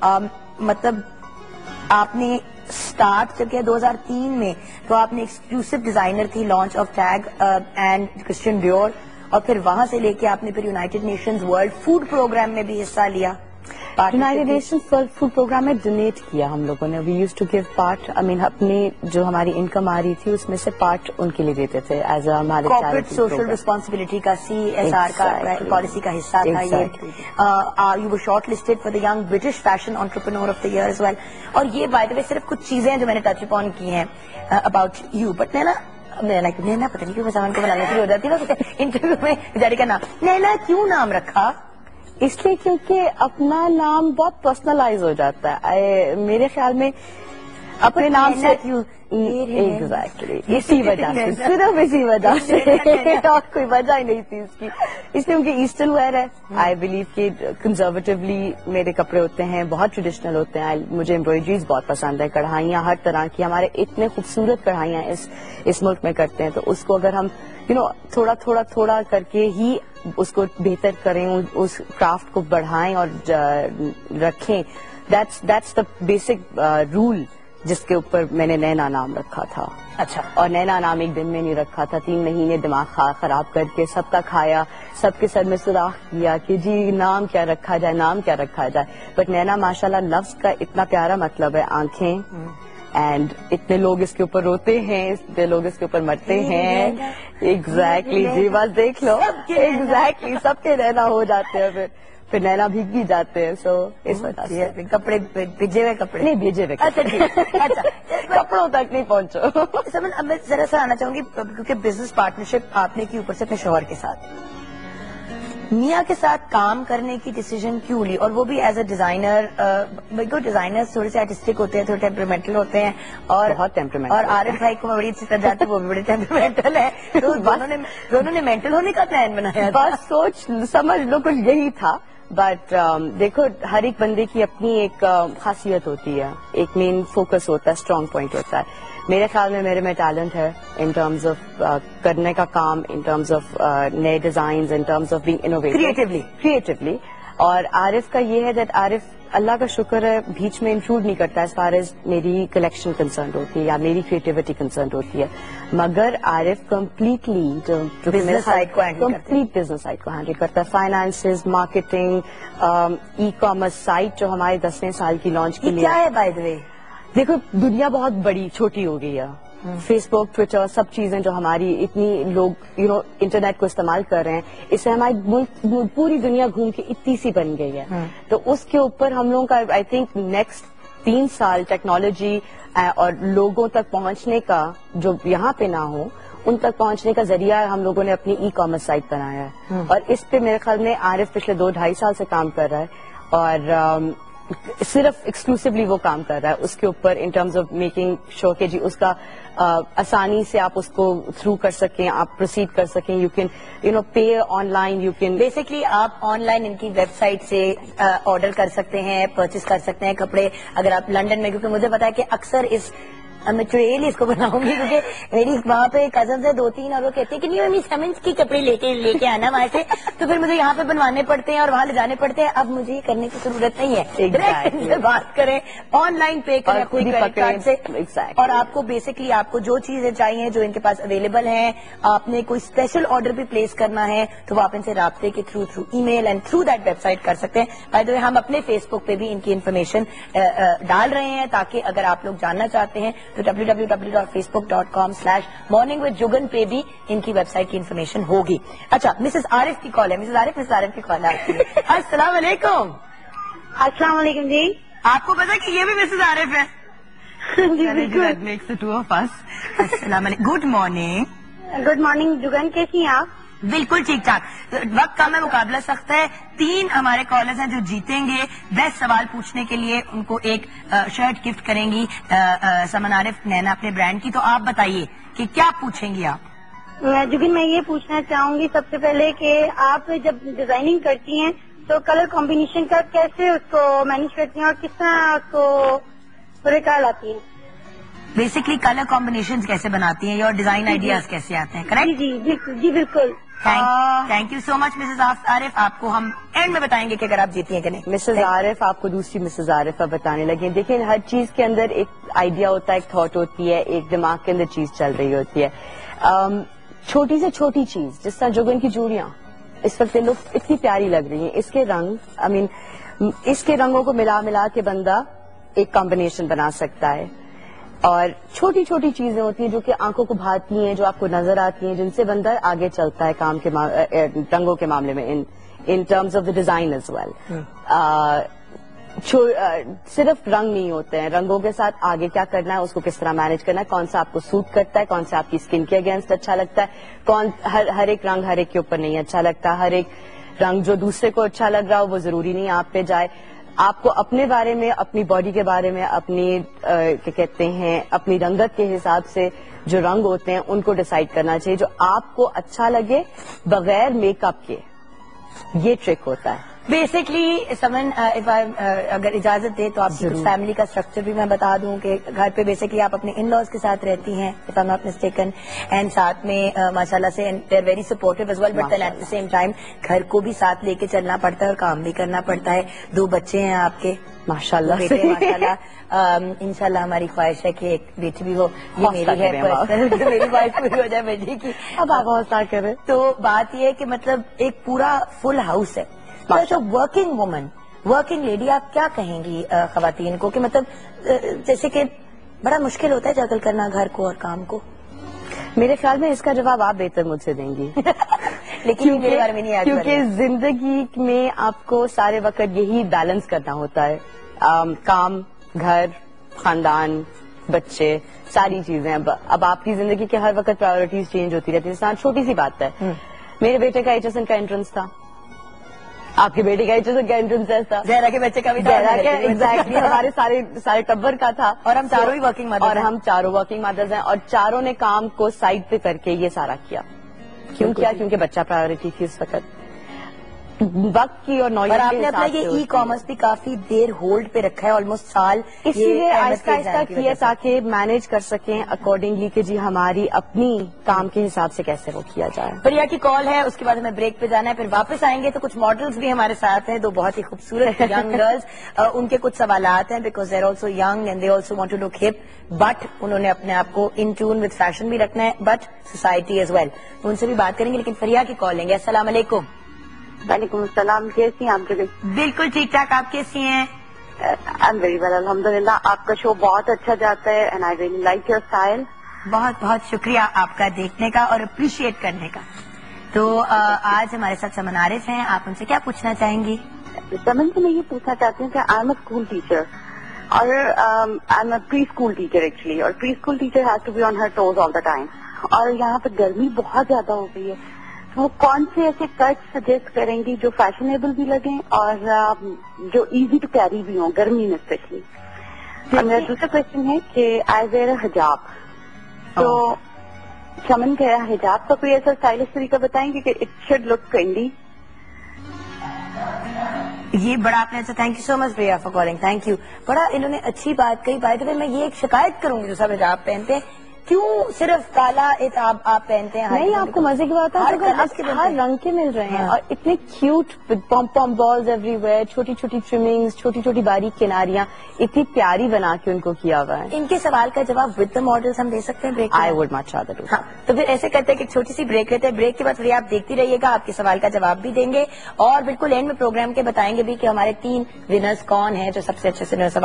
مطلب آپ نے اسٹارٹ جب کیا 2003 میں تو آپ نے ایکسکلوسیو ڈیزائنر تھی launch of tag and Christian Dior, اور پھر وہاں سے لے کے آپ نے پھر United Nations World Food Programme میں بھی حصہ لیا. United Nations World Food Programme میں ڈونیٹ کیا ہم لوگوں نے. We use to give part, اپنی جو ہماری انکم آ رہی تھی اس میں سے پارٹ ان کے لیے دیتے تھے ایز اے ہمارے کارپوریٹ سوشل رسپانسبلٹی کا CSR کا پالیسی کا حصہ تھا یہ. You were short listed for the young British fashion entrepreneur of the year as well. اور یہ بائی دا وے صرف کچھ چیزیں جو میں نے ٹچ اپون کی ہیں اباؤٹ یو. بٹ نینا پتہ نہیں کیوں میں سامان کو بلانے کے لیے ہو جاتی ہے نا انٹرویو میں بیچاری کا نام. نینا کیوں نام رکھا؟ اس لیے کیونکہ اپنا نام بہت پرسنلائز ہو جاتا ہے میرے خیال میں اپنے نام سے. ایگزیکٹلی اسی وجہ سے، صرف اسی وجہ سے، اور کوئی وجہ ہی نہیں تھی اس کی. اس لیے کیونکہ ایسٹرن ویئر ہے. آئی بلیو کہ کنزرویٹیولی میرے کپڑے ہوتے ہیں، بہت ٹریڈیشنل ہوتے ہیں. مجھے امبرائڈریز بہت پسند ہے، کڑھائیاں ہر طرح کی. ہمارے اتنے خوبصورت کڑھائیاں اس ملک میں کرتے ہیں، تو اس کو اگر ہم تھوڑا کر کے ہی اس کو بہتر کریں، اس کرافٹ کو بڑھائیں اور رکھیں. دیٹس دا بیسک رول جس کے اوپر میں نے نینا نام رکھا تھا. اچھا. اور نینا نام ایک دن میں نہیں رکھا تھا، 3 مہینے دماغ خراب کر کے سب کا کھایا، سب کے سر میں سوراخ کیا کہ جی نام کیا رکھا جائے، نام کیا رکھا جائے. بٹ نینا ماشاءاللہ لفظ کا اتنا پیارا مطلب ہے، آنکھیں. اینڈ اتنے لوگ اس کے اوپر روتے ہیں، اتنے لوگ اس کے اوپر مرتے ہیں. ایگزیکٹلی جی بس دیکھ لو، ایگزیکٹلی سب کے نینا ہو جاتے ہیں، پھر نینا بھیگ بھی جاتے ہیں. سو اس وجہ سے کپڑے بھیجے ہوئے کپڑے نہیں بھیجے ہوئے. اچھا کپڑوں تک نہیں پہنچو. سمن اب میں ذرا سا آنا چاہوں گی کیونکہ بزنس پارٹنرشپ آپ نے کی اوپر سے اپنے شوہر کے ساتھ. میاں کے ساتھ کام کرنے کی ڈیسیژن کیوں لی؟ اور وہ بھی ایز اے ڈیزائنر. ڈیزائنر تھوڑے سے آرٹسٹک ہوتے ہیں، تھوڑے ٹیمپرامنٹل ہوتے ہیں، اور بہت ٹیمپرامنٹل. اور عارف بھائی کو میں بڑی اچھی طرح جاتی ہوں، وہ بھی بڑے ٹیمپرامنٹل ہے. تو دونوں نے مینٹل ہونے کا پلان بنایا. بس سوچ سمجھ لو کچھ یہی تھا. بٹ دیکھو ہر ایک بندے کی اپنی ایک خاصیت ہوتی ہے، ایک مین فوکس ہوتا ہے، اسٹرانگ پوائنٹ ہوتا ہے. میرے خیال میں میرے میں ٹیلنٹ ہے ان ٹرمز آف کرنے کا کام، ان ٹرمز آف نئے designs, in terms of being innovative creatively. اور عارف کا یہ ہے دیٹ عارف اللہ کا شکر ہے بیچ میں انکلوڈ نہیں کرتا ایز فار ایز میری کلیکشن کنسرنڈ ہوتی ہے یا میری کریٹیوٹی کنسرنڈ ہوتی ہے. مگر عارف کمپلیٹلی بزنس سائڈ کو ہینڈل کرتا ہے. Finances, marketing, e commerce site جو ہمارے 10ویں سال کی لانچ کے لیے. کیا ہے بائی دا وے؟ دیکھو دنیا بہت بڑی چھوٹی ہو گئی ہے. فیس بک، ٹویٹر، سب چیزیں جو ہماری اتنی لوگ انٹرنیٹ کو استعمال کر رہے ہیں، اس سے ہماری ملک پوری دنیا گھوم کے اتنی سی بن گئی ہے. تو اس کے اوپر ہم لوگوں کا آئی تھنک نیکسٹ 3 سال ٹیکنالوجی اور لوگوں تک پہنچنے کا، جو یہاں پہ نہ ہو ان تک پہنچنے کا ذریعہ ہم لوگوں نے اپنی ای کامرس سائٹ بنایا ہے. اور اس پہ میرے خیال میں عارف پچھلے 2-2.5 سال سے کام کر رہا ہے، اور صرف ایکسکلوسیولی وہ کام کر رہا ہے اس کے اوپر ان ٹرمز آف میکنگ شور کہ جی اس کا آسانی سے آپ اس کو تھرو کر سکیں، آپ پروسیڈ کر سکیں. You can pay on line, you can basically آپ آن لائن ان کی ویب سائٹ سے آرڈر کر سکتے ہیں، پرچیز کر سکتے ہیں کپڑے. اگر آپ لنڈن میں، کیونکہ مجھے پتا ہے کہ اکثر میں ٹریل اس کو بناؤں گی کیونکہ میری وہاں پہ کزنز ہے 2-3 اور وہ کہتے ہیں کہ نہیں ممی سیمنس کی کپڑے لے کے آنا وہاں سے، تو پھر مجھے یہاں پہ بنوانے پڑتے ہیں اور وہاں لے جانے پڑتے ہیں. اب مجھے یہ کرنے کی ضرورت نہیں ہے، ڈائریکٹ ان سے بات کریں، آن لائن پے کریں اپنے کریڈٹ کارڈ سے. اور آپ کو بیسکلی آپ کو جو چیزیں چاہیے جو ان کے پاس اویلیبل ہیں، آپ نے کوئی اسپیشل آرڈر بھی پلیس کرنا ہے تو وہ آپ ان سے رابطے کے through email and through that website کر سکتے ہیں. بائی دا وے ہم اپنے فیس بک پہ بھی ان کی انفارمیشن ڈال رہے ہیں تاکہ اگر آپ لوگ جاننا چاہتے ہیں تو www.facebook.com/morningwithjugan پہ بھی ان کی ویب سائٹ کی انفارمیشن ہوگی. اچھا مسز عارف کی کال ہے. مسز عارف کی کال ہے. السلام علیکم. السلام علیکم جی. آپ کو پتا کہ یہ بھی مسز عارف ہے؟ السلام علیکم. Good morning. Good morning Jagan, کیسی ہیں آپ؟ بالکل ٹھیک ٹھاک. وقت کم ہے، مقابلہ سخت ہے. 3 ہمارے کالرز ہیں جو جیتیں گے. 10 سوال پوچھنے کے لیے ان کو ایک شرٹ گفٹ کریں گی سمن عارف نینا اپنے برانڈ کی. تو آپ بتائیے کہ کیا پوچھیں گی آپ؟ جگن میں یہ پوچھنا چاہوں گی سب سے پہلے کہ آپ جب ڈیزائننگ کرتی ہیں تو کلر کمبینیشن کا کیسے اس کو مینیج کرتی ہیں اور کس طرح اس کو پورے لاتی ہیں؟ بیسکلی کلر کمبینیشن کیسے بناتی ہیں اور ڈیزائن آئیڈیاز کیسے آتے ہیں؟ کریکٹ؟ جی بالکل. Thank you so much Mrs Arif. آپ کو ہم اینڈ میں بتائیں گے کہ اگر آپ جیتی ہیں کہ نہیں. مسز عارف آپ کو دوسری مسز عارف بتانے لگے. دیکھیں ہر چیز کے اندر ایک آئیڈیا ہوتا ہے, ایک تھاٹ ہوتی ہے, ایک دماغ کے اندر چیز چل رہی ہوتی ہے. چھوٹی سے چھوٹی چیز جس طرح جوگن کی چوڑیاں اس وقت لوگ اتنی پیاری لگ رہی ہیں, اس کے رنگ اس کے رنگوں کو ملا کے بندہ ایک کمبینیشن بنا سکتا ہے. اور چھوٹی چھوٹی چیزیں ہوتی ہیں جو کہ آنکھوں کو بھاتی ہیں, جو آپ کو نظر آتی ہیں, جن سے بندہ آگے چلتا ہے کام کے رنگوں کے معاملے میں in terms of the design as well. صرف رنگ نہیں ہوتے ہیں, رنگوں کے ساتھ آگے کیا کرنا ہے, اس کو کس طرح مینج کرنا ہے, کون سا آپ کو سوٹ کرتا ہے, کون سا آپ کی اسکن کے اگینسٹ اچھا لگتا ہے, ہر ایک رنگ ہر ایک کے اوپر نہیں اچھا لگتا, ہر ایک رنگ جو دوسرے کو اچھا لگ رہا ہو وہ ضروری نہیں آپ پہ جائے. آپ کو اپنے بارے میں, اپنی باڈی کے بارے میں, اپنی کیا کہتے ہیں اپنی رنگت کے حساب سے جو رنگ ہوتے ہیں ان کو ڈیسائیڈ کرنا چاہیے جو آپ کو اچھا لگے بغیر میک اپ کے. یہ ٹرک ہوتا ہے بیسکلی. سمن اگر اجازت دے تو آپ کی کچھ فیملی کا اسٹرکچر بھی میں بتا دوں کہ گھر پہ بیسکلی آپ اپنے ان لاز کے ساتھ رہتی ہیں if I'm not mistaken, and ساتھ میں ماشاءاللہ سے they are very supportive as well, but then at the same time گھر کو بھی ساتھ لے کے چلنا پڑتا ہے اور کام بھی کرنا پڑتا ہے. 2 بچے ہیں آپ کے ماشاءاللہ بیٹے ماشاءاللہ. انشاءاللہ ہماری خواہش ہے کہ ایک بیٹی بھی ہو. یہ میری ہے پرسنل, میری خواہش پوری ہو جائے بیٹی کی. اب آپ حوصلہ کریں. تو بات یہ ہے کہ مطلب ایک پورا فل ہاؤس ہے. ورکنگ وومن, ورکنگ لیڈی, آپ کیا کہیں گی خواتین کو کہ مطلب جیسے کہ بڑا مشکل ہوتا ہے جگل کرنا گھر کو اور کام کو؟ میرے خیال میں اس کا جواب آپ بہتر مجھ سے دیں گی لیکن میرے بارے میں نہیں, کیونکہ زندگی میں آپ کو سارے وقت یہی بیلنس کرنا ہوتا ہے, کام, گھر, خاندان, بچے, ساری چیزیں. اب آپ کی زندگی کے ہر وقت پرائیورٹیز چینج ہوتی رہتی ہیں. چھوٹی سی بات ہے, میرے بیٹے کا HSN کا انٹرنس تھا, آپ کے بیٹے کا HSN کا انٹرنس تھا, زہرا کے بچے کا بھی, ایگزیکٹلی ہمارے سارے ٹبر کا تھا, اور ہم چاروں ہی ورکنگ مدرز, اور ہم چاروں ورکنگ مدرز ہیں, اور چاروں نے کام کو سائڈ پہ کر کے یہ سارا کیا. کیوں کیا؟ کیونکہ بچہ پرائیورٹی تھی اس وقت, وقت کی اور نوعیت. اور آپ نے اپنا یہ ای کامرس بھی کافی دیر ہولڈ پہ رکھا ہے, آلموسٹ سال, اسی لیے آہستہ آہستہ کیا تاکہ مینج کر سکیں اکارڈنگلی کہ جی ہماری اپنی کام کے حساب سے کیسے وہ کیا جائے. پریا کی کال ہے, اس کے بعد ہمیں بریک پہ جانا ہے, پھر واپس آئیں گے تو کچھ ماڈلز بھی ہمارے ساتھ ہیں, 2 بہت ہی خوبصورت ینگ گرلز. ان کے کچھ سوالات ہیں because they are also young and they also want to look hip, but انہوں نے اپنے آپ کو ان ٹیون وتھ فیشن بھی رکھنا ہے, بٹ سوسائٹی ایز ویل. ان سے بھی بات کریں گے, لیکن فریا کی کال لیں گے. السلام علیکم. وعلیکم السلام. کیسی ہیں آپ؟ بالکل ٹھیک ٹھاک, آپ کیسی ہیں؟ ویری ویل الحمدللہ. آپ کا شو بہت اچھا جاتا ہے and I really like your style. بہت بہت شکریہ آپ کا دیکھنے کا اور اپریشیٹ کرنے کا. تو آج ہمارے ساتھ سمن عارف ہیں, آپ ان سے کیا پوچھنا چاہیں گی؟ سمن سے میں یہ پوچھنا چاہتی ہوں کہ I am a school teacher اور I am a preschool teacher actually, اور preschool teacher has to be on her toes all the time, اور یہاں پہ گرمی بہت زیادہ ہو گئی ہے. وہ کون سے ایسے کٹ سجیسٹ کریں گی جو فیشنیبل بھی لگیں اور جو ایزی ٹو کیری بھی ہوں گرمی میں اسپیشلی؟ اور میرا دوسرا کوشچن ہے کہ آئی ویئر اے حجاب, تو چمن کا حجاب کا کوئی ایسا اسٹائلش طریقہ بتائیں گے کہ اٹ شوڈ لک ٹرینڈی؟ یہ بڑا آپ نے اچھا, تھینک یو سو مچ بھیا فار کالنگ, تھینک یو. بڑا انہوں نے اچھی بات کہی. بھائی تو میں یہ ایک شکایت کروں گی جو سب حجاب پہنتے ہیں, کیوں صرف کالا آپ پہنتے ہیں؟ نہیں, آپ کو مزے کی بات ہے, ہر رنگ کے مل رہے ہیں, اور اتنے کیوٹ پم بالز ایوری ویئر, چھوٹی چھوٹی ٹریمنگز, چھوٹی چھوٹی باریک کناریاں, اتنی پیاری بنا کے ان کو کیا ہوا ہے. ان کے سوال کا جواب ود دا ماڈلز ہم دے سکتے ہیں break? I would much rather do. ہاں, تو پھر ایسے کرتے ہیں کہ چھوٹی سی بریک لیتے ہیں, بریک کے بعد پھر آپ دیکھتی رہیے گا, آپ کے سوال کا جواب بھی دیں گے, اور بالکل اینڈ میں پروگرام کے بتائیں گے بھی کہ ہمارے 3 ونرز کون ہیں جو سب سے اچھے سے